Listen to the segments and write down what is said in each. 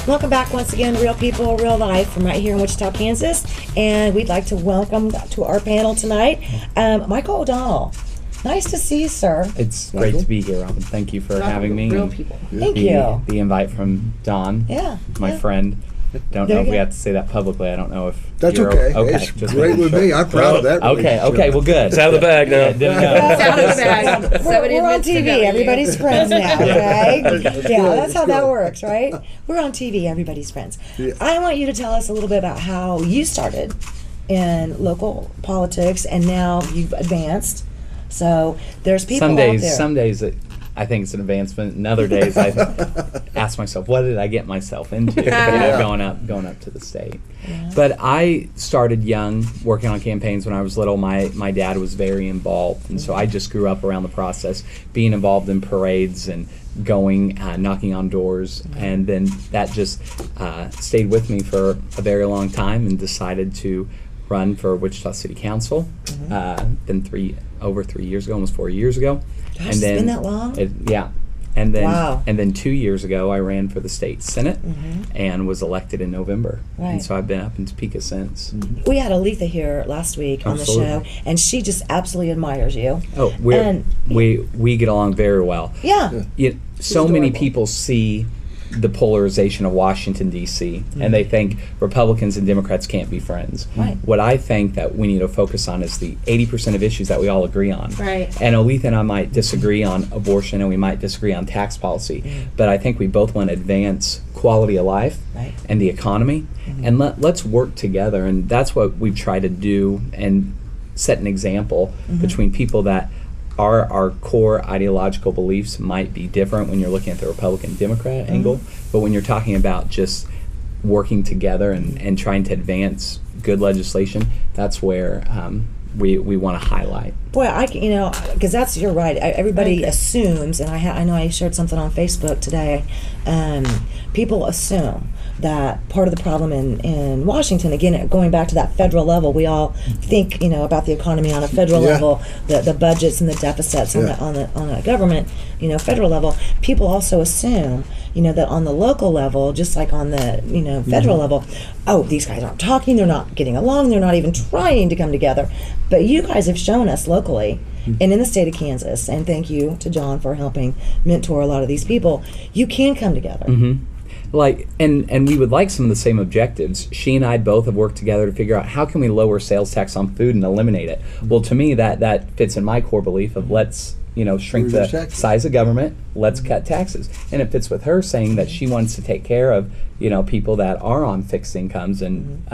Welcome back once again, Real People, Real Life, from right here in Wichita, Kansas. And we'd like to welcome to our panel tonight, Michael O'Donnell. Nice to see you, sir. It's great to be here, Robin. Thank you for having me. Real people. Thank you. The invite from Don, my friend. Don't know if we have to say that publicly. I don't know if that's you're okay. Okay, It's just great with me. I'm proud of that. Okay, well, good. It's out of the bag now. Didn't know. It's out of the bag. We're on TV. Everybody's friends now, okay? Yeah, that's how that works, right? We're on TV. Everybody's friends. Yeah. I want you to tell us a little bit about how you started in local politics, and now you've advanced. So there's people out there. Some days I think it's an advancement, and other days I ask myself, what did I get myself into? Going up to the state. Yeah. But I started young, working on campaigns when I was little. My dad was very involved, and so I just grew up around the process, being involved in parades and going, knocking on doors, and then that just stayed with me for a very long time, and decided to run for Wichita City Council. Then over 3 years ago, almost 4 years ago. Gosh, and then, it's been that long? Yeah. And then, wow. And then 2 years ago, I ran for the state senate and was elected in November. Right. And so I've been up in Topeka since. We had Aletha here last week on the show, and she just absolutely admires you. Oh, we get along very well. Yeah. So many people see the polarization of Washington, D.C., and they think Republicans and Democrats can't be friends. Right. What I think that we need to focus on is the 80% of issues that we all agree on. Right. And Aletha and I might disagree on abortion, and we might disagree on tax policy, but I think we both want to advance quality of life and the economy, and let's work together, and that's what we've tried to do and set an example between people that our core ideological beliefs might be different when you're looking at the Republican-Democrat angle, but when you're talking about just working together and trying to advance good legislation, that's where we want to highlight. Boy, because you're right. Everybody assumes, and I know I shared something on Facebook today. People assume that part of the problem in Washington, again, going back to that federal level, we all think about the economy on a federal level, the budgets and the deficits on a government federal level. People also assume that on the local level, just like on the federal level, oh, these guys aren't talking, they're not getting along, they're not even trying to come together. But you guys have shown us locally and in the state of Kansas, and thank you to John for helping mentor a lot of these people, you can come together. And we would like some of the same objectives. She and I both have worked together to figure out how can we lower sales tax on food and eliminate it. Well, to me, that fits in my core belief of let's shrink the size of government, let's cut taxes. And it fits with her saying that she wants to take care of people that are on fixed incomes and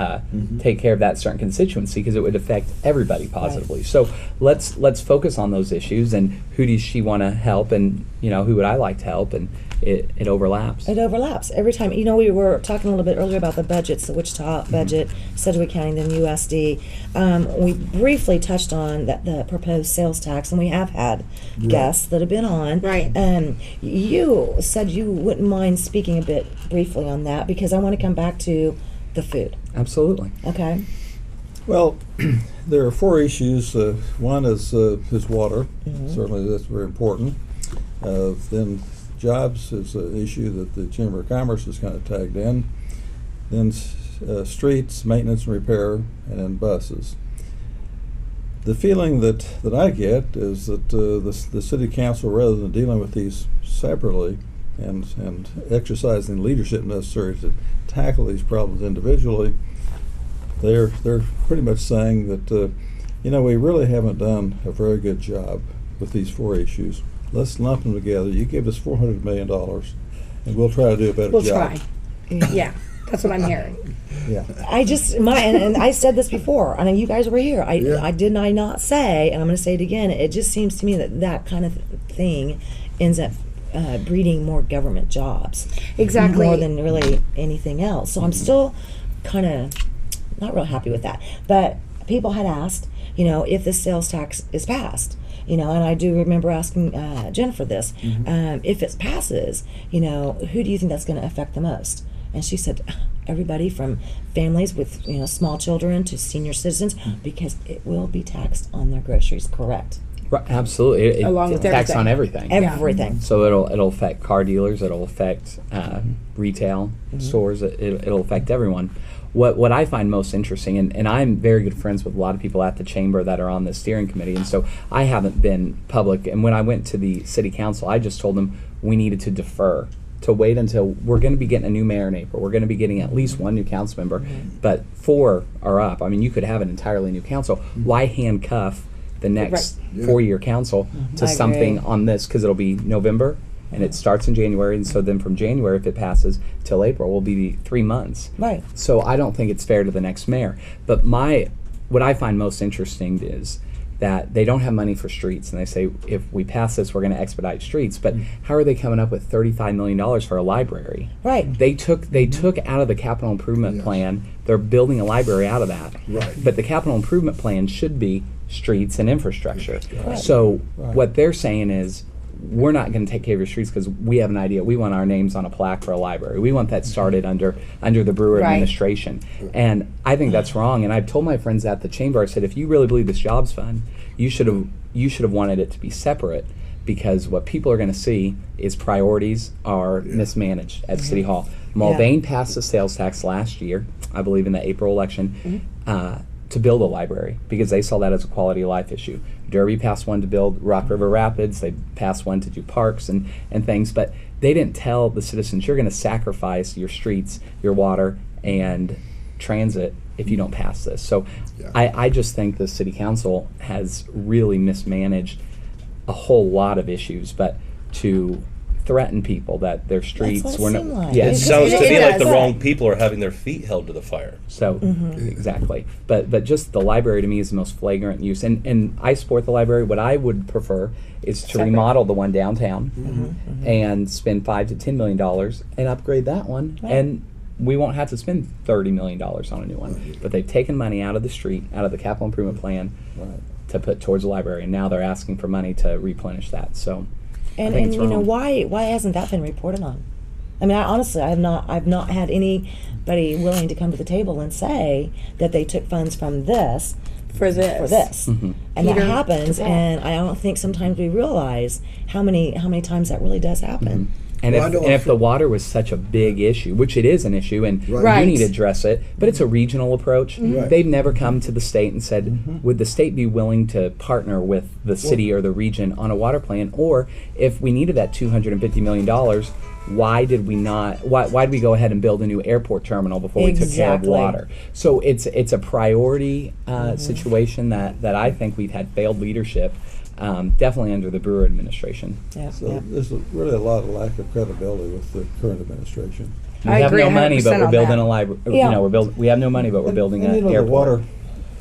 take care of that certain constituency, because it would affect everybody positively. Right. So let's focus on those issues, and who does she want to help, and who would I like to help, and it overlaps. It overlaps every time. We were talking a little bit earlier about the budgets, the Wichita budget, Sedgwick County, then USD. We briefly touched on the proposed sales tax, and we have had guests that have been on. Right. You said you wouldn't mind speaking a bit briefly on that, because I want to come back to the food. Absolutely. Okay. Well, there are 4 issues. One is water. Certainly that's very important. Then jobs is an issue that the Chamber of Commerce has kind of tagged in. Then streets, maintenance and repair, and then buses. The feeling that I get is that the City Council, rather than dealing with these separately and exercising the leadership necessary to tackle these problems individually, they're pretty much saying that we really haven't done a very good job with these 4 issues. Let's lump them together. You give us $400 million, and we'll try to do a better job. We'll try. Yeah, that's what I'm hearing. Yeah. And I said this before. I know you guys were here. Did I not say, and I'm going to say it again, it just seems to me that kind of thing ends up breeding more government jobs. Exactly. More than really anything else. So I'm still kind of not real happy with that. But people had asked, if the sales tax is passed. And I do remember asking Jennifer this, if it passes, who do you think that's going to affect the most? And she said, everybody from families with small children to senior citizens, because it will be taxed on their groceries. Correct. Right, absolutely. Along with tax on everything. everything. Everything. So it'll affect car dealers. It'll affect retail stores. It'll affect everyone. What I find most interesting, and I'm very good friends with a lot of people at the chamber that are on the steering committee, and so I haven't been public. And when I went to the city council, I just told them we needed to defer, to wait until we're going to be getting a new mayor in April. We're going to be getting at least one new council member, but 4 are up. I mean, you could have an entirely new council. Why handcuff the next 4-year council to I something agree. on this? Because it'll be November, and it starts in January, and so then from January, if it passes, till April will be 3 months. Right. So I don't think it's fair to the next mayor. But what I find most interesting is that they don't have money for streets, and they say if we pass this, we're going to expedite streets. But how are they coming up with $35 million for a library? Right. They took out of the capital improvement plan. They're building a library out of that. Right. But the capital improvement plan should be streets and infrastructure. Right. So Right. what they're saying is, we're not going to take care of your streets because we have an idea. We want our names on a plaque for a library. We want that started under the Brewer Right. administration. And I think that's wrong. And I've told my friends at the chamber, I said, if you really believe this jobs fund, you should have wanted it to be separate, because what people are going to see is priorities are mismanaged at City Hall. Mulvane passed the sales tax last year, I believe in the April election, to build a library because they saw that as a quality of life issue. Derby passed one to build Rock River Rapids. They passed one to do parks and things, but they didn't tell the citizens, you're going to sacrifice your streets, your water, and transit if you don't pass this. So I just think the city council has really mismanaged a whole lot of issues, but to threaten people that their streets what it were seemed like. yeah, It sounds to it me like the does. wrong people are having their feet held to the fire. so exactly. But just the library to me is the most flagrant use. And I support the library. What I would prefer is to Separate. remodel the one downtown and spend $5 to $10 million and upgrade that one. Right. And we won't have to spend $30 million on a new one. But they've taken money out of the street, out of the capital improvement plan, to put towards the library, and now they're asking for money to replenish that. So And think it's you know, wrong. why hasn't that been reported on? I mean, honestly, I've not had anybody willing to come to the table and say that they took funds from this For this. for this, and that Peter happens. DePaul. And I don't think sometimes we realize how many times that really does happen. And Well, I if, know and a if the water was such a big issue, which it is an issue, and Right. you need to address it, but it's a regional approach. Right. They've never come to the state and said, would the state be willing to partner with the city or the region on a water plan? Or if we needed that $250 million, why did we not? Why did we go ahead and build a new airport terminal before we took care of Exactly. water? So it's a priority situation that I think we've had failed leadership, definitely under the Brewer administration. Yeah, So yeah. there's really a lot of lack of credibility with the current administration. We I have agree no money, 100% but we're on building that. a library. Yeah. You know, we have no money, but we're building And an you know, airport.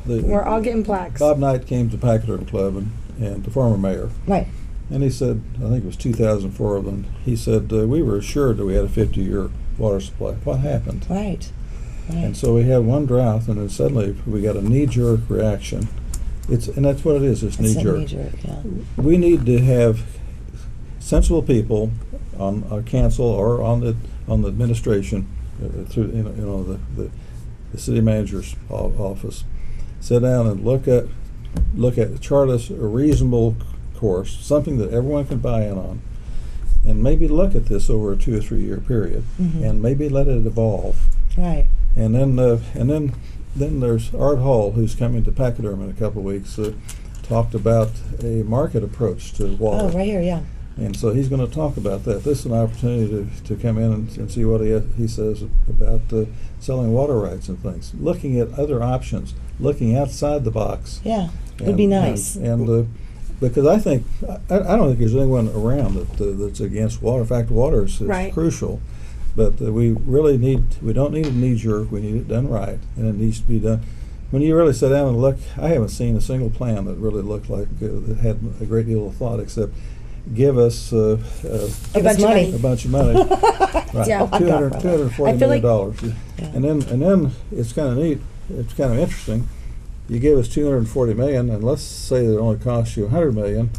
the water, We're all getting plaques. Bob Knight came to Pachyderm Club and the former mayor, Right. and he said, I think it was 2004 of them, he said, we were assured that we had a 50-year water supply. What happened? Right. And so we had one drought, and then suddenly we got a knee-jerk reaction. And that's what it is, it's It's a knee-jerk. knee-jerk, yeah. We need to have sensible people on our council or on the administration through the city manager's office, sit down and look at chart us a reasonable course, something that everyone can buy in on, and maybe look at this over a 2 or 3 year period, and maybe let it evolve. Right. And then there's Art Hall, who's coming to Pachyderm in a couple of weeks, talked about a market approach to water. Oh, right here, yeah. And so he's going to talk about that. This is an opportunity to come in and see what he says about selling water rights and things. Looking at other options, looking outside the box. Yeah. It would be nice. And because I don't think there's anyone around that's against water. In fact, water is Right. crucial. But we don't need a knee jerk. We need it done right, and it needs to be done. When you really sit down and look, I haven't seen a single plan that really looked like that had a great deal of thought, except give us Give us bunch of money. a bunch of money. Right. Yeah. $240 I feel like- million. And then it's kind of neat. It's kind of interesting. You give us $240 million, and let's say that it only costs you $100 million.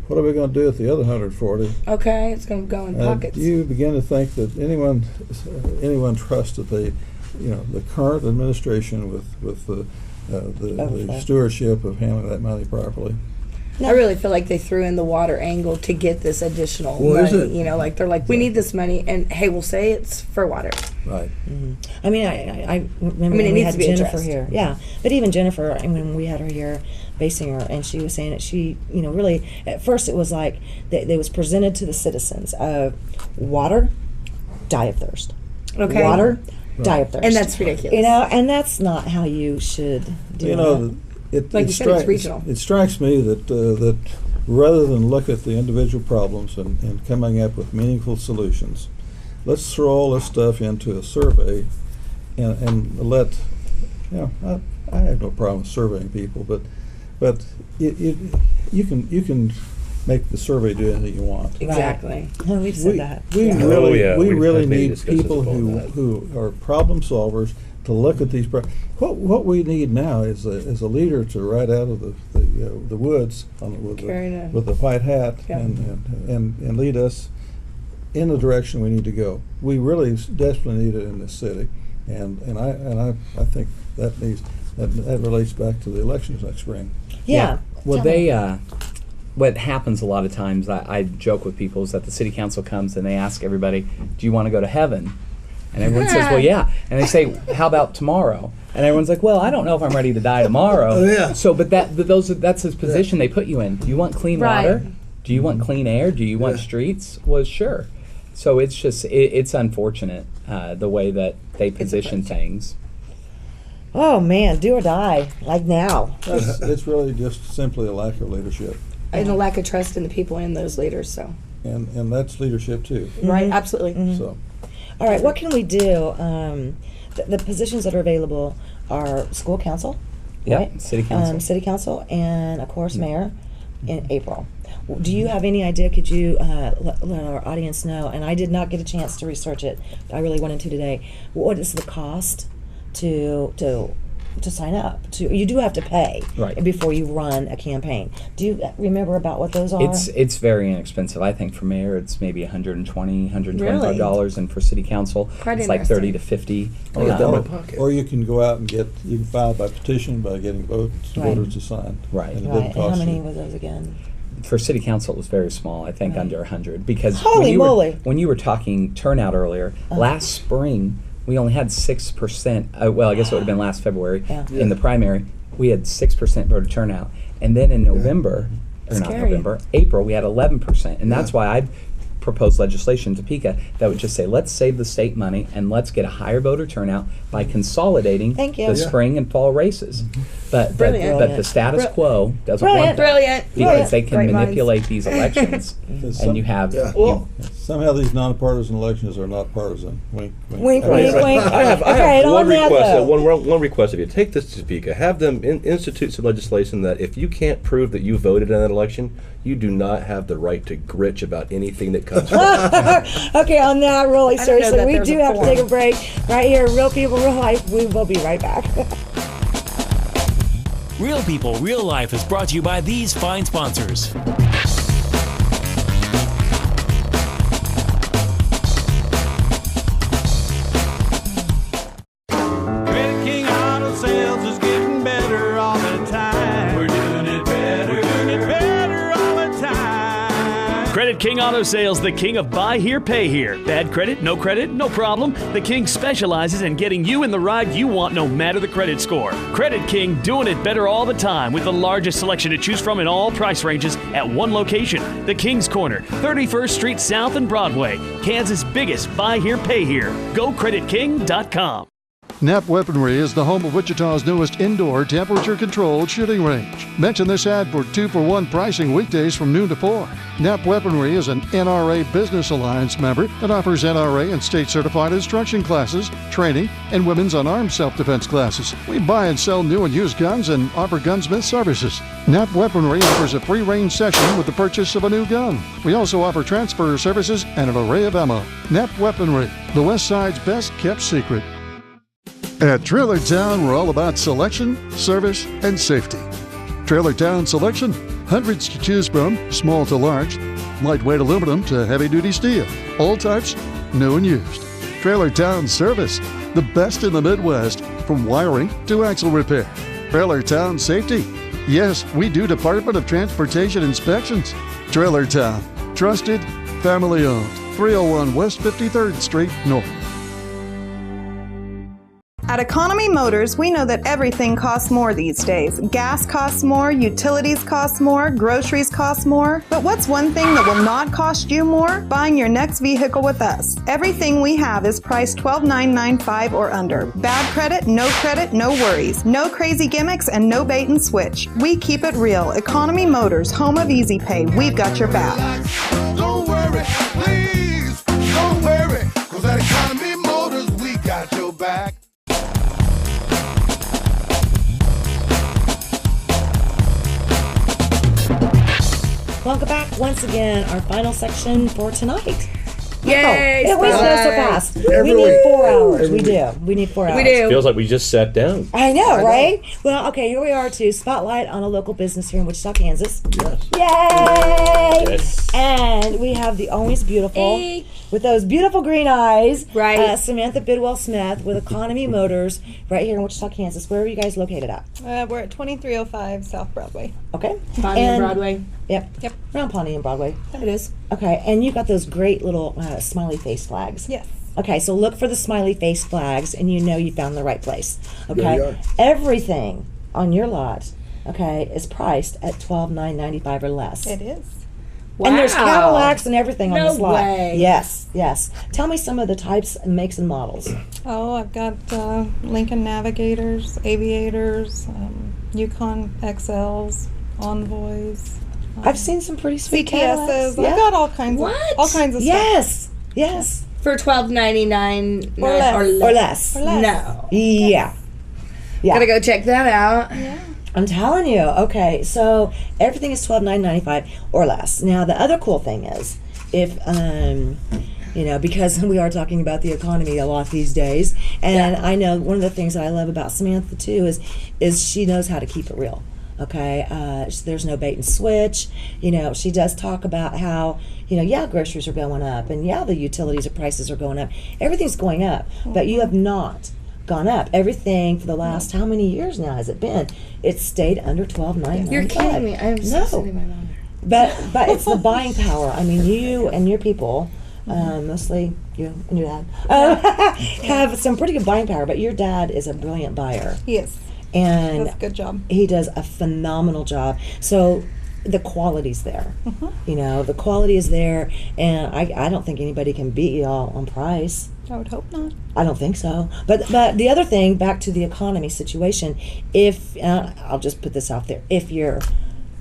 What are we going to do with the other 140? Okay, it's going to go in pockets. You begin to think that anyone trusts that the current administration with the Oversight. stewardship of handling that money properly. I really feel like they threw in the water angle to get this additional Well, is money. it? You know, like they're like, we need this money, and hey, we'll say it's for water. Right. I mean, I remember it when we needs had to be Jennifer addressed. here. Yeah, but even Jennifer, I mean, when we had her here, basing her, and she was saying that she, really, at first it was like they was presented to the citizens of water, die of thirst. Okay. Water, die of thirst. And that's ridiculous. And that's not how you should do it. Like you said, it's regional. It strikes me that rather than look at the individual problems and coming up with meaningful solutions, let's throw all this stuff into a survey and let, I have no problem with surveying people, but you can make the survey do anything you want. Exactly. No, we've said that. We Yeah. really had many need discussions people about who that. who are problem solvers to look at these. What we need now is a leader to ride out of the woods with the white hat Yeah. and lead us in the direction we need to go. We really desperately need it in this city, and I think that relates back to the elections next spring. Yeah. Well, Tell me. what happens a lot of times, I joke with people, is that the city council comes and they ask everybody, do you want to go to heaven? And everyone says, well, yeah. And they say, how about tomorrow? And everyone's like, well, I don't know if I'm ready to die tomorrow. Oh, yeah. So, but that's his position they put you in. Do you want clean Right. water? Do you want clean air? Do you want streets? Well, sure. So it's just, it's unfortunate the way that they position things. Oh man, do or die, like now. It's really just simply a lack of leadership, And a lack of trust in the people in those leaders. So, and that's leadership too. right, absolutely. So. All right, what can we do? The positions that are available are school council, Yep, right? city council. City council, and of course mayor in April. Do you have any idea? Could you let our audience know? And I did not get a chance to research it. I really wanted to today. What is the cost to sign up? You do have to pay Right. before you run a campaign. Do you remember about what those are? It's very inexpensive. I think for mayor it's maybe $120, $125, and for city council Quite it's like interesting. 30 to 50. I'll get that in my pocket. Or you can go out and you can file by petition by getting Right. voters to sign. Right. And it Right. doesn't And how cost many you. were those again? For city council, it was very small. I think under 100. Because Holy moly. when you were talking turnout earlier, last spring we only had 6%. Well, I guess it would have been last February Yeah. in the primary. We had 6% voter turnout, and then in November, or not Scary. November, April, we had 11%, and that's why I proposed legislation to Topeka that would just say, let's save the state money and let's get a higher voter turnout by consolidating Thank you. the Yeah. spring and fall races. But Brilliant. the status quo doesn't Brilliant. want that. Brilliant. Because they can Great minds. manipulate these elections, and you have Well, Somehow these nonpartisan elections are not partisan. Wink, wink. Wink, wink, wink. I have Okay, one on that, request. though. One request of you. Take this to Topeka. Have them institute some legislation that if you can't prove that you voted in that election, you do not have the right to gritch about anything that comes from it. Okay, on that, really I didn't know seriously, that we there was do a have to form. take a break right here. Real People, Real Life. We will be right back. Real People, Real Life is brought to you by these fine sponsors. Credit King Auto Sales is getting better all the time. We're doing it better. We're doing it better all the time. Credit King Auto Sales, the king of buy here, pay here. Bad credit, no problem. The King specializes in getting you in the ride you want no matter the credit score. Credit King doing it better all the time with the largest selection to choose from in all price ranges at one location. The King's Corner, 31st Street South and Broadway. Kansas' biggest buy here, pay here. GoCreditKing.com. Knapp Weaponry is the home of Wichita's newest indoor temperature-controlled shooting range. Mention this ad for 2-for-1 pricing weekdays from noon to 4. Knapp Weaponry is an NRA Business Alliance member that offers NRA and state-certified instruction classes, training, and women's unarmed self-defense classes. We buy and sell new and used guns and offer gunsmith services. Knapp Weaponry offers a free range session with the purchase of a new gun. We also offer transfer services and an array of ammo. Knapp Weaponry, the West Side's best-kept secret. At Trailer Town, we're all about selection, service, and safety. Trailer Town Selection, hundreds to choose from, small to large, lightweight aluminum to heavy-duty steel, all types, new and used. Trailer Town Service, the best in the Midwest, from wiring to axle repair. Trailer Town Safety, Yes, we do Department of Transportation inspections. Trailer Town. Trusted, family owned. 301 West 53rd Street North. At Economy Motors, we know that everything costs more these days. Gas costs more, utilities cost more, groceries cost more. But what's one thing that will not cost you more? Buying your next vehicle with us. Everything we have is priced $12,995 or under. Bad credit, no worries. No crazy gimmicks and no bait and switch. We keep it real. Economy Motors, home of easy pay. We've got your back. Don't worry, please, don't worry, 'cause at Economy Motors, we got your back. Welcome back once again. Our final section for tonight. Yay! It always goes so fast. We need 4 hours. We do. We need 4 hours. We do. Feels like we just sat down. I know, right? Well, okay, here we are to spotlight on a local business here in Wichita, Kansas. Yes. Yay! Yes. And we have the always beautiful, with those beautiful green eyes, Right. Samantha Bidwell Smith with Economy Motors right here in Wichita, Kansas. Where are you guys located at? We're at 2305 South Broadway. Okay. Pawnee and Broadway. Yep. Yep. Around Pawnee and Broadway. It is. Okay, and you got those great little smiley face flags. Yes. Okay, so look for the smiley face flags, and you know you found the right place. Okay, you are. everything on your lot, okay, is priced at $12,995 or less. It is. And there's Wow. Cadillacs and everything on No this lot. way. Yes, yes. Tell me some of the types, makes, and models. Oh, I've got Lincoln Navigators, Aviators, Yukon XLs, Envoys, I've seen some pretty sweet CTSs. Cadillacs. I've got all kinds What? of stuff. Yes, yes. For $12.99 Or less. Or less. Or less. No. Yeah. Yeah. Gotta go check that out. I'm telling you. Okay, so everything is $12,995 or less. Now the other cool thing is, if you know, because we are talking about the economy a lot these days, and I know one of the things that I love about Samantha too is she knows how to keep it real. Okay, there's no bait and switch. You know, she does talk about how, you know, yeah, groceries are going up, and yeah, the utilities or prices are going up. Everything's going up, but you have not gone up. Everything for the last how many years now has it been? It's stayed under $12,995. You're kidding me. I'm so sitting my mom. But it's the buying power. I mean, you and your people, mostly you and your dad, have some pretty good buying power. But your dad is a brilliant buyer, He is. and That's a good job. he does a phenomenal job. So the quality's there. You know, the quality is there, and I don't think anybody can beat y'all on price. I would hope not. I don't think so. But the other thing, back to the economy situation, if I'll just put this out there, if your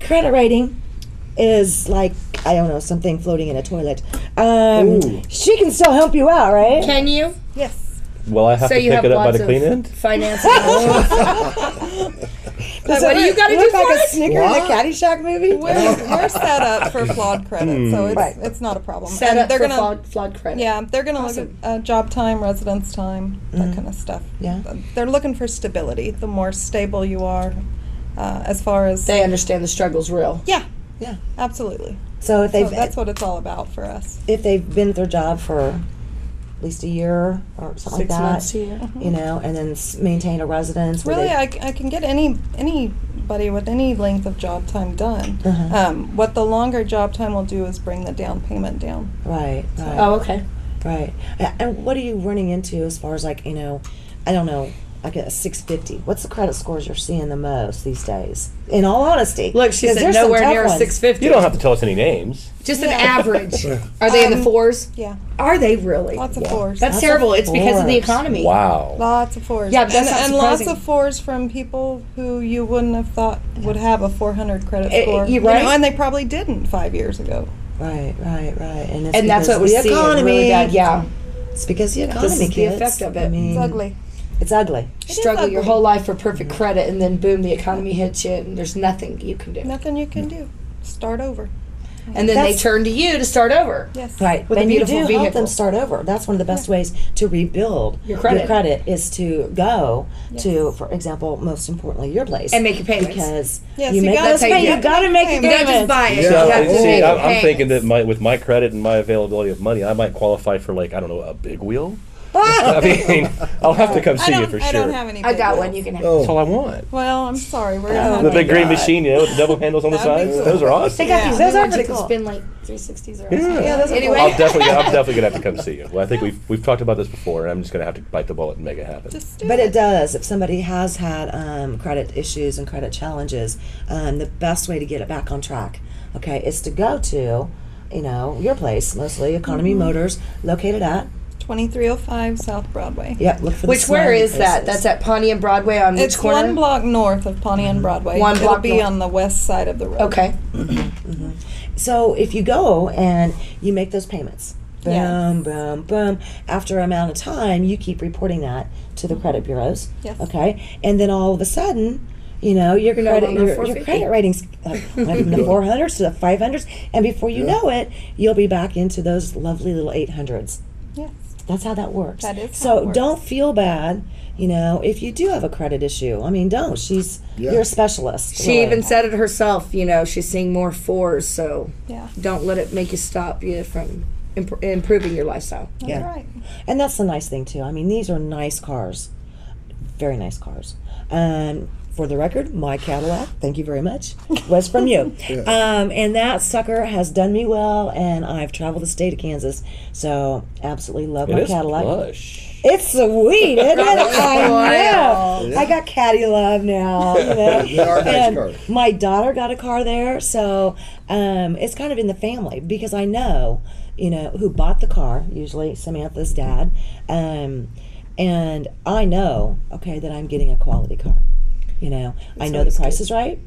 credit rating is like, I don't know, something floating in a toilet, she can still help you out, right? Can you? Yes. Will I have So to you pick have it up by lots the of clean end? financing. But what do you got to do look for like a it? Snicker in the Caddyshack movie? We're set up for flawed credit, so it's Right. it's not a problem. Set And up they're for gonna flawed credit. Yeah, they're gonna look at job time, residence time, that kind of stuff. Yeah. They're looking for stability. The more stable you are, as far as They understand the struggle's real. yeah, Yeah. absolutely. So if So they've that's what it's all about for us. if they've been at their job for at least a year or something 6 like that, months to a year. you know, and then maintain a residence. Where Really, they, I can get anybody with any length of job time done. What the longer job time will do is bring the down payment down. right, right, Oh, okay. right. And what are you running into as far as, like, you know, I don't know, like a 650? What's the credit scores you're seeing the most these days? In all honesty, Look, she 'Cause said there's some nowhere tough near a ones. 650. You don't have to tell us any names. Just an average. Are they in the fours? Yeah, Are they really? lots of fours. That's Lots of terrible. It's because of the fours. economy. Wow. Lots of fours. Yeah, but that's not and lots surprising. of fours from people who you wouldn't have thought would have a 400 credit score. you're right. You know, and they probably didn't 5 years ago. Right, right, right. And, it's And that's because what we the see. economy. Really bad. Yeah. It's because the economy, This is the kids. effect of it. I mean, It's ugly. It's ugly. Struggle your ugly. whole life for perfect credit, and then boom, the economy hits you, and there's nothing you can do. Nothing you can do. Start over. And then they That's- turn to you to start over. Yes. Right, With a and beautiful you do vehicle. help them start over. That's one of the best ways to rebuild Your credit. is to go to, for example, most importantly, your place And make your payments. because Yes, you you make gotta those make payments. your You got to make your payments. You don't just buy it. So, You have to see, make I'm thinking payments. that with my credit and my availability of money, I might qualify for, like, I don't know, a big wheel. I mean, I'll have to come see you for sure. I don't have any. I big got wheels. one. You can have. That's all I want. Well, I'm sorry. We're gonna have The to- big green machine, with the double handles on the That'd be sides. cool. Those are awesome. They got Yeah. these Those new are ones pretty that cool. can spin like 360s or awesome. Yeah, those are Anyway. I'm definitely gonna have to come see you. Well, I think we've talked about this before, and I'm just gonna have to bite the bullet and make it happen. Just do But it. it does. If somebody has had credit issues and credit challenges, the best way to get it back on track, okay, is to go to, your place, mostly Economy Motors, located at. 2305 South Broadway. Yep. Look for Which the where smiley is that? faces. That's at Pawnee and Broadway on It's which corner? one block north of Pawnee and Broadway. One It'll block be north. on the west side of the road. Okay. So if you go and you make those payments, boom, Yes. boom, boom, after an amount of time, you keep reporting that to the credit bureaus. Yes. Okay. And then all of a sudden, your no credit longer your 450. credit ratings went from the 400s to the 500s, and before you know it, you'll be back into those lovely little 800s. Yes. That's how that works. That is how so it works. don't feel bad, if you do have a credit issue. I mean, don't. You're a specialist. She even said it herself. She's seeing more 4s, so Yeah. don't let it make you stop you from improving your lifestyle. That's Yeah. right. And that's the nice thing too. I mean, these are nice cars, very nice cars. For the record, my Cadillac, thank you very much, was from you. And that sucker has done me well, and I've traveled the state of Kansas, so absolutely love It my is Cadillac. plush. It's sweet, isn't it? I know. I got Caddy love now. They are nice And cars. my daughter got a car there, so it's kind of in the family because I know, who bought the car. Usually Samantha's dad, and I know, that I'm getting a quality car. I know the price is right,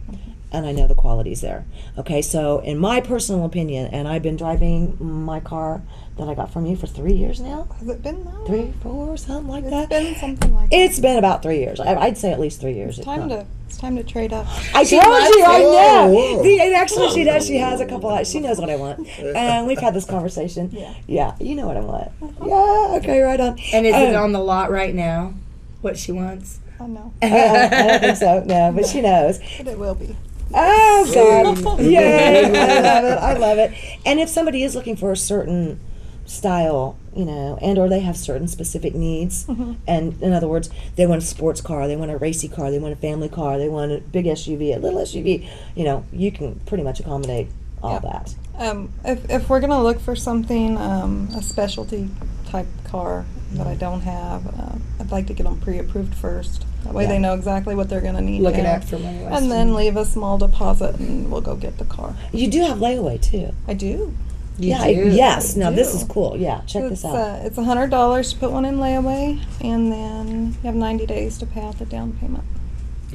and I know the quality's there. Okay, so in my personal opinion, and I've been driving my car that I got from you for 3 years now. Has it been that? 3, 4, something like It's that. been something like that. It's been about 3 years. I'd say at least 3 years. It's time to trade up. I told you, I know. Whoa. And actually, she does. She has a couple. She knows what I want, and we've had this conversation. Yeah, you know what I want. Yeah, okay, right on. And is it on the lot right now? What she wants? I know. I don't think so. No, but she knows. But it will be. Oh God! Yay! I love it. I love it. And if somebody is looking for a certain style, and or they have certain specific needs, and in other words, they want a sports car, they want a racy car, they want a family car, they want a big SUV, a little SUV, you can pretty much accommodate all that. If we're gonna look for something, a specialty type car that I don't have, I'd like to get them pre-approved first. That way they know exactly what they're gonna need. Looking down. at for money. And then leave a small deposit, and we'll go get the car. You do have layaway too. I do. Yes. Now this do. is cool. Yeah, check It's this out. it's $100 to put one in layaway, and then you have 90 days to pay out the down payment.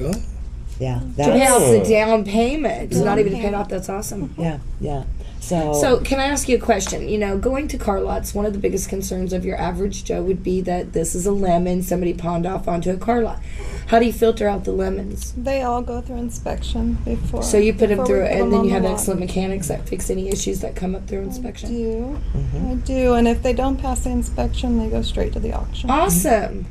Oh, Yeah, To pay off that's the down payment. It's not even to pay it payment. off. That's awesome. yeah. So So, can I ask you a question? Going to car lots, one of the biggest concerns of your average Joe would be that this is a lemon somebody pawned off onto a car lot. How do you filter out the lemons? They all go through inspection before. So you put them before through, we put and them then on you the have lot. excellent mechanics that fix any issues that come up through inspection. I do, and if they don't pass the inspection, they go straight to the auction. Awesome.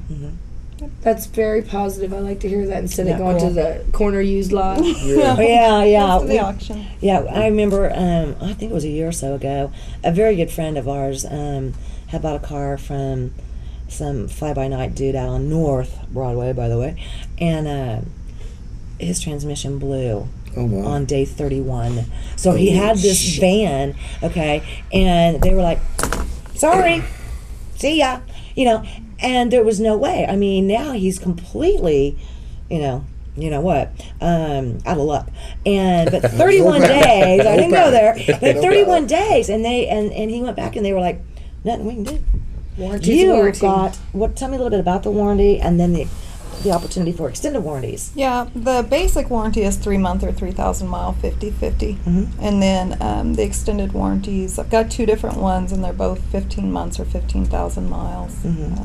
That's very positive. I like to hear that instead of Yeah, going cool. to the corner used lot. yeah. Goes to the we- auction. Yeah, I remember, I think it was a year or so ago, a very good friend of ours had bought a car from some fly-by-night dude out on North Broadway, by the way, and his transmission blew oh wow. on day 31. So he had this van, okay, and they were like, sorry, see ya, and there was no way. I mean, now he's completely, out of luck. But 31 days, I didn't go there, but 31 days, and he went back and they were like, nothing we can do. Warranty's You warranty. got, tell me a little bit about the warranty and then the opportunity for extended warranties. Yeah, the basic warranty is 3 month or 3,000 mile, 50/50. And then the extended warranties, I've got 2 different ones, and they're both 15 months or 15,000 miles.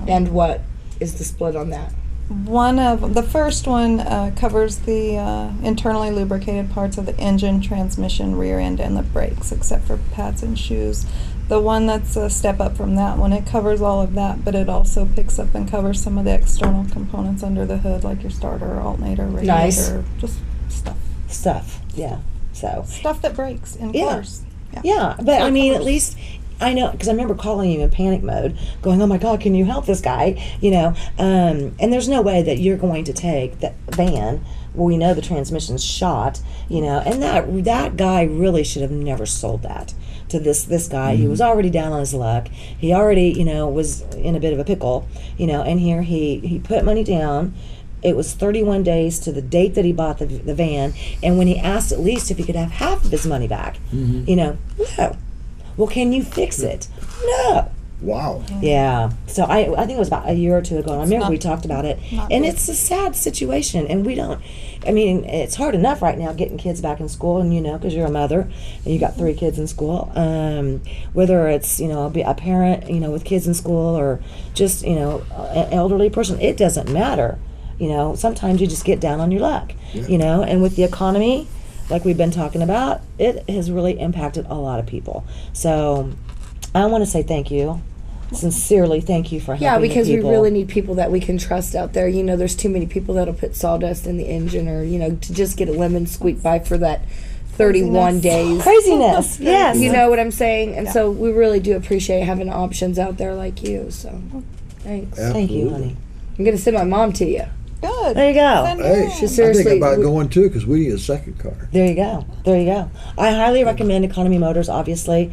And what is the split on that? The first one covers the internally lubricated parts of the engine, transmission, rear end, and the brakes, except for pads and shoes. The one that's a step up from that one, it covers all of that, but it also picks up and covers some of the external components under the hood, like your starter, alternator, radiator, Nice. just stuff. Yeah. So Stuff that breaks in Yeah. cars. yeah, but I mean, at least I know, because I remember calling you in panic mode, going, "Oh my God, can you help this guy?" You know, and there's no way that you're going to take that van where we know the transmission's shot, you know, and that guy really should have never sold that to this guy. He was already down on his luck. He already, you know, was in a bit of a pickle, you know, and here he put money down. It was 31 days to the date that he bought the van, and when he asked at least if he could have half of his money back, you know, no. Well, can you fix it? No. Wow. Yeah. So I think it was about a year or two ago. And I remember we talked about it, and it's a sad situation. And we don't. I mean, it's hard enough right now getting kids back in school, and you know, because you're a mother and you got 3 kids in school. Whether it's, you know, a parent, you know, with kids in school, or just, you know, an elderly person, it doesn't matter. You know, sometimes you just get down on your luck. Yeah. You know, and with the economy, like we've been talking about, it has really impacted a lot of people. So I want to say thank you. Sincerely, thank you for helping Yeah, because the we people. really need people that we can trust out there. You know, there's too many people that'll put sawdust in the engine, or, you know, to just get a lemon squeak by for that 31 days. Craziness, yes. You know what I'm saying? And so we really do appreciate having options out there like you. So thanks. Thank you, honey. I'm going to send my mom to you. Good. There you go. Hey, She I seriously. think about going too because we need a second car. There you go. There you go. I highly recommend Economy Motors, obviously.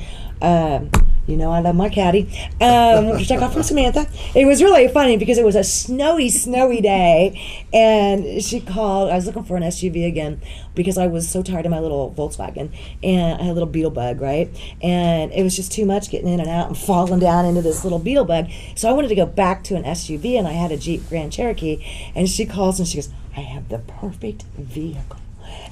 You know I love my caddy. Which I got from Samantha. It was really funny because it was a snowy day, and she called. I was looking for an SUV again because I was so tired of my little Volkswagen, and I had a little beetle bug, right? And it was just too much getting in and out and falling down into this little beetle bug. So I wanted to go back to an SUV, and I had a Jeep Grand Cherokee, and she calls and she goes, "I have the perfect vehicle."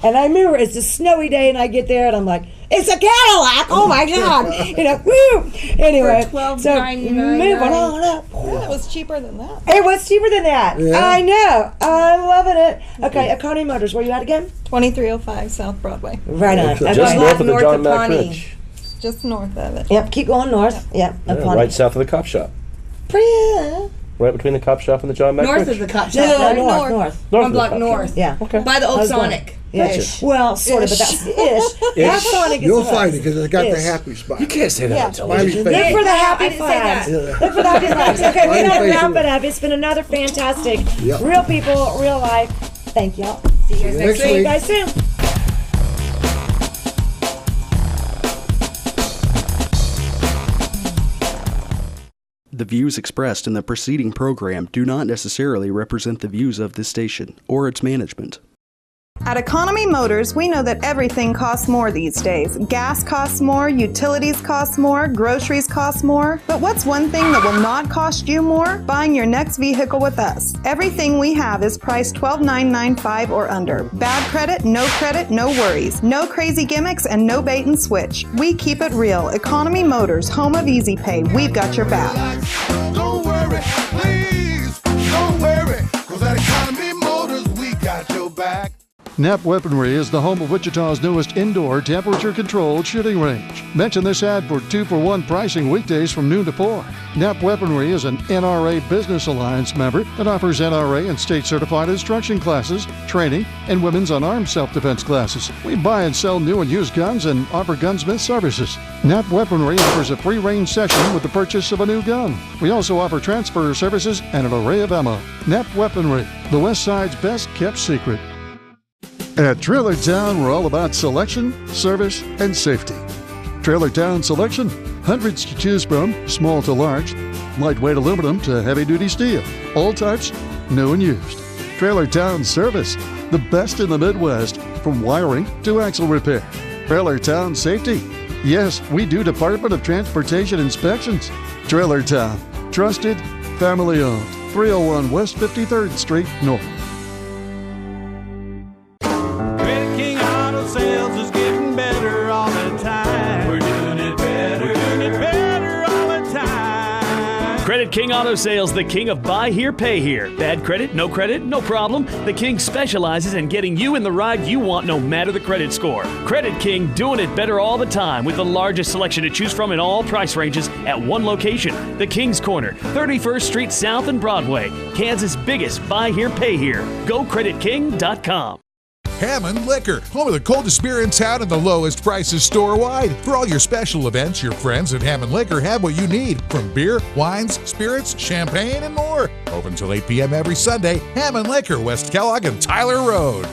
And I remember it's a snowy day, and I get there, and I'm like, "It's a Cadillac! Oh my God!" You know, woo! Anyway, For $12.99. so moving on up. It was cheaper than that. It was cheaper than that. Yeah. I know. I'm loving it. Okay, Economy Motors. Where you at again? 2305 South Broadway. Right on. Just Okay. Just north of the north John of Mack Pawnee. Ridge. Just north of it. Yep. Keep going north. Yep. Yeah, Pawnee. right south of the cop shop. Pretty. Right between the cop shop and the John Mack North Ridge. of the cop No, shop, right? north. North One of the block cop north. shop. Yeah. Okay. By the I old was going- Sonic. Yeah. Ish. Well, sort of, but that's ish. That Sonic is You'll the find best. it because it's got the Ish. happy spot. You can't say that Yeah. on television. Smiley Look face. for the happy I didn't say that. flags. Look for the happy flags. Okay, we Smiley gotta face wrap on it it. up. It's been another fantastic, Yep. real people, real life. Thank y'all. See you guys next Next week. See you week. guys soon. The views expressed in the preceding program do not necessarily represent the views of this station or its management. At Economy Motors, we know that everything costs more these days. Gas costs more, utilities cost more, groceries cost more. But what's one thing that will not cost you more? Buying your next vehicle with us. Everything we have is priced $12,995 or under. Bad credit, no worries. No crazy gimmicks and no bait and switch. We keep it real. Economy Motors, home of Easy Pay. We've got your back. Don't worry, please, don't worry, 'cause at Economy Motors, we got your back. Knapp Weaponry is the home of Wichita's newest indoor temperature-controlled shooting range. Mention this ad for 2-for-1 pricing weekdays from noon to 4. Knapp Weaponry is an NRA Business Alliance member that offers NRA and state-certified instruction classes, training, and women's unarmed self-defense classes. We buy and sell new and used guns and offer gunsmith services. Knapp Weaponry offers a free range session with the purchase of a new gun. We also offer transfer services and an array of ammo. Knapp Weaponry, the West Side's best-kept secret. At Trailer Town, we're all about selection, service, and safety. Trailer Town Selection, hundreds to choose from, small to large, lightweight aluminum to heavy-duty steel, all types, new and used. Trailer Town Service, the best in the Midwest, from wiring to axle repair. Trailer Town Safety, yes, we do Department of Transportation inspections. Trailer Town, trusted, family-owned, 301 West 53rd Street North. Credit King Auto Sales is getting better all the time. We're doing it better. We're doing it better all the time. Credit King Auto Sales, the king of buy here, pay here. Bad credit, no problem. The King specializes in getting you in the ride you want, no matter the credit score. Credit King doing it better all the time with the largest selection to choose from in all price ranges at one location. The King's Corner, 31st Street South and Broadway. Kansas' biggest buy here, pay here. GoCreditKing.com. Hammond Liquor, home of the coldest beer in town and the lowest prices store-wide. For all your special events, your friends at Hammond Liquor have what you need, from beer, wines, spirits, champagne, and more. Open till 8 p.m. every Sunday. Hammond Liquor, West Kellogg and Tyler Road.